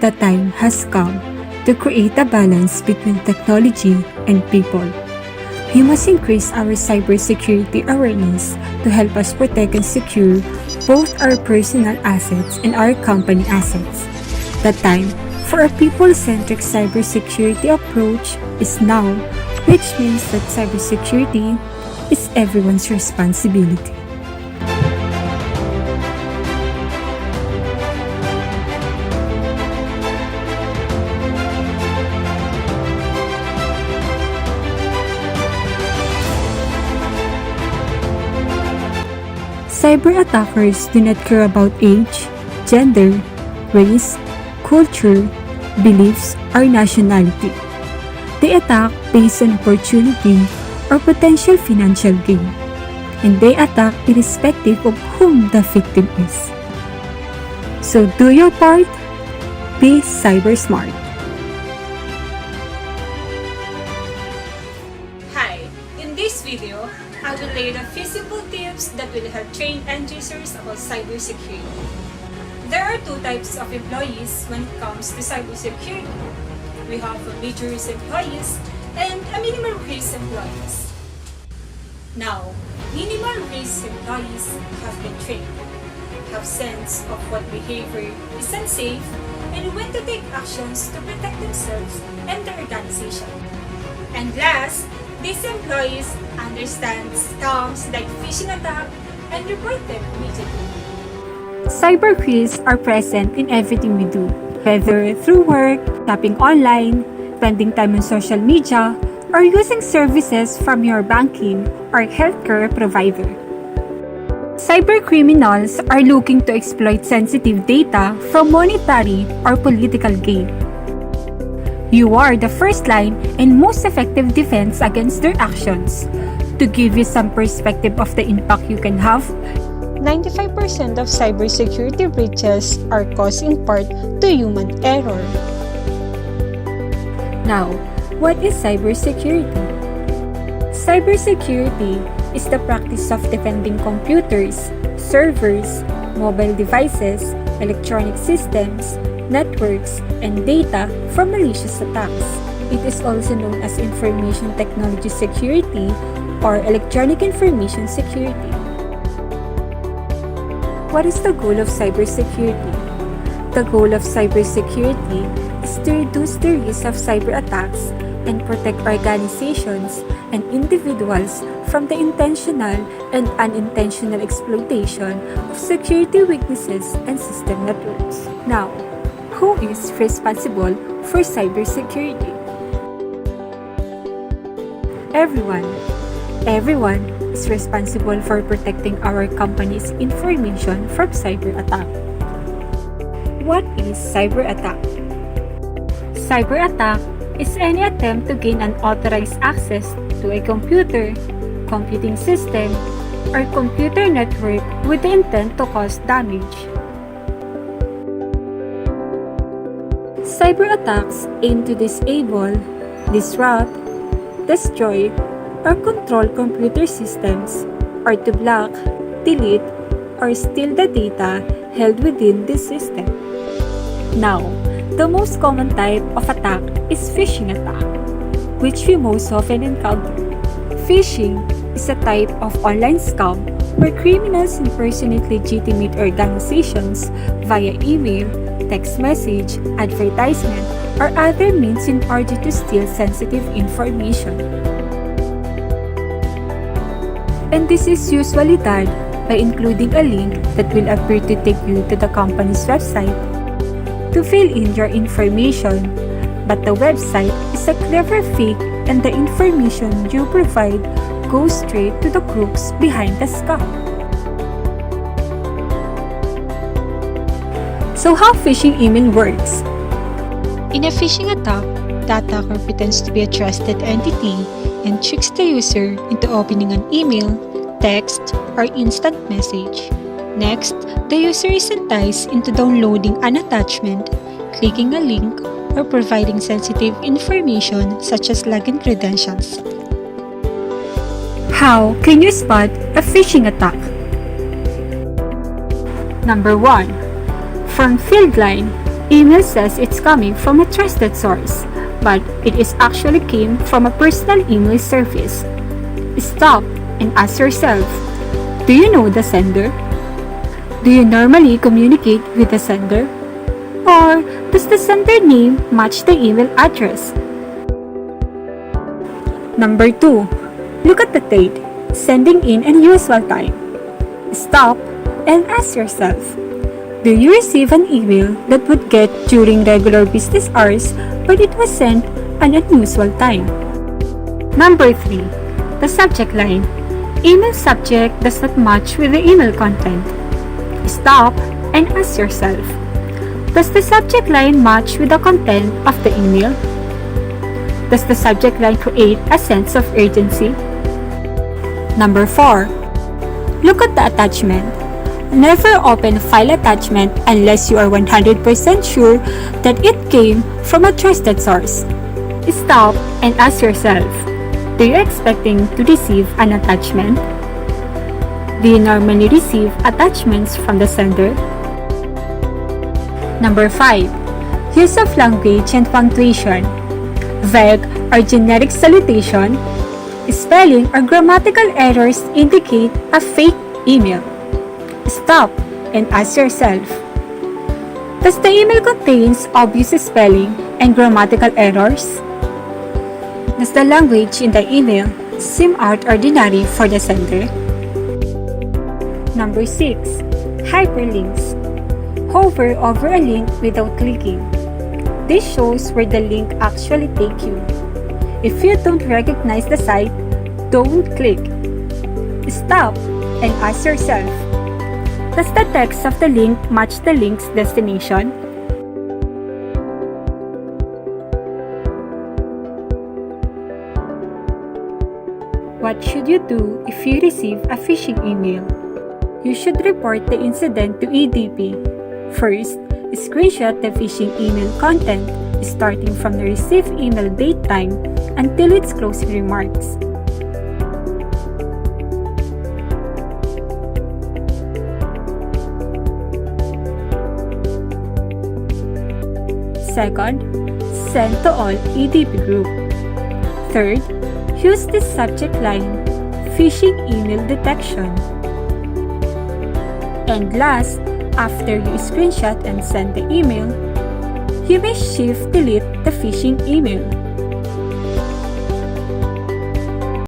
The time has come to create a balance between technology and people. We must increase our cybersecurity awareness to help us protect and secure both our personal assets and our company assets. The time for a people-centric cybersecurity approach is now, which means that cybersecurity is everyone's responsibility. Cyber attackers do not care about age, gender, race, culture, beliefs, or nationality. They attack based on opportunity or potential financial gain, and they attack irrespective of whom the victim is. So do your part, be cyber smart. Hi, in this video, I will lay the feasible tips that will help train end users about cybersecurity. There are two types of employees when it comes to cybersecurity. We have a major risk employees and a minimal risk employees. Now, minimal risk employees have been trained, have sense of what behavior is unsafe, and when to take actions to protect themselves and their organization. And last, these employees understand scams like phishing attack and report them immediately. Cyber risks are present in everything we do, whether through work, shopping online, spending time on social media, or using services from your banking or healthcare provider. Cyber criminals are looking to exploit sensitive data for monetary or political gain. You are the first line and most effective defense against their actions. To give you some perspective of the impact you can have, 95% of cybersecurity breaches are caused in part to human error. Now, what is cybersecurity? Cybersecurity is the practice of defending computers, servers, mobile devices, electronic systems, networks, and data from malicious attacks. It is also known as information technology security or electronic information security. What is the goal of cybersecurity? The goal of cybersecurity is to reduce the risk of cyber attacks and protect organizations and individuals from the intentional and unintentional exploitation of security weaknesses and system networks. Now, who is responsible for cybersecurity? Everyone. Everyone is responsible for protecting our company's information from cyber attack. What is cyber attack? Cyber attack is any attempt to gain unauthorized access to a computer, computing system, or computer network with the intent to cause damage. Cyber attacks aim to disable, disrupt, destroy, or control computer systems, or to block, delete, or steal the data held within this system. Now, the most common type of attack is phishing attack, which we most often encounter. Phishing is a type of online scam where criminals impersonate legitimate organizations via email, text message, advertisement, or other means in order to steal sensitive information. And this is usually done by including a link that will appear to take you to the company's website to fill in your information, but the website is a clever fake and the information you provide goes straight to the crooks behind the scam. So how phishing email works? In a phishing attack, the attacker pretends to be a trusted entity and tricks the user into opening an email, text, or instant message. Next, the user is enticed into downloading an attachment, clicking a link, or providing sensitive information such as login credentials. How can you spot a phishing attack? Number 1. From Fieldline, email says it's coming from a trusted source, but it is actually came from a personal email service. Stop and ask yourself, do you know the sender? Do you normally communicate with the sender? Or does the sender name match the email address? Number 2. Look at the date, sending in and usual time. Stop and ask yourself, do you receive an email that would get during regular business hours but it was sent at an unusual time? Number 3. The subject line. Email subject does not match with the email content. Stop and ask yourself, does the subject line match with the content of the email? Does the subject line create a sense of urgency? Number 4. Look at the attachment. Never open file attachment unless you are 100% sure that it came from a trusted source. Stop and ask yourself, do you expecting to receive an attachment? Do you normally receive attachments from the sender? Number 5. Use of language and punctuation. Vague or generic salutation, spelling or grammatical errors indicate a fake email. Stop and ask yourself, does the email contains obvious spelling and grammatical errors? Does the language in the email seem out ordinary for the sender? Number 6. Hyperlinks. Hover over a link without clicking. This shows where the link actually take you. If you don't recognize the site, don't click. Stop and ask yourself, does the text of the link match the link's destination? What should you do if you receive a phishing email? You should report the incident to EDP. First, screenshot the phishing email content starting from the received email date time until its closing remarks. Second, send to all EDP group. Third, use the subject line, phishing email detection. And last, after you screenshot and send the email, you may shift delete the phishing email.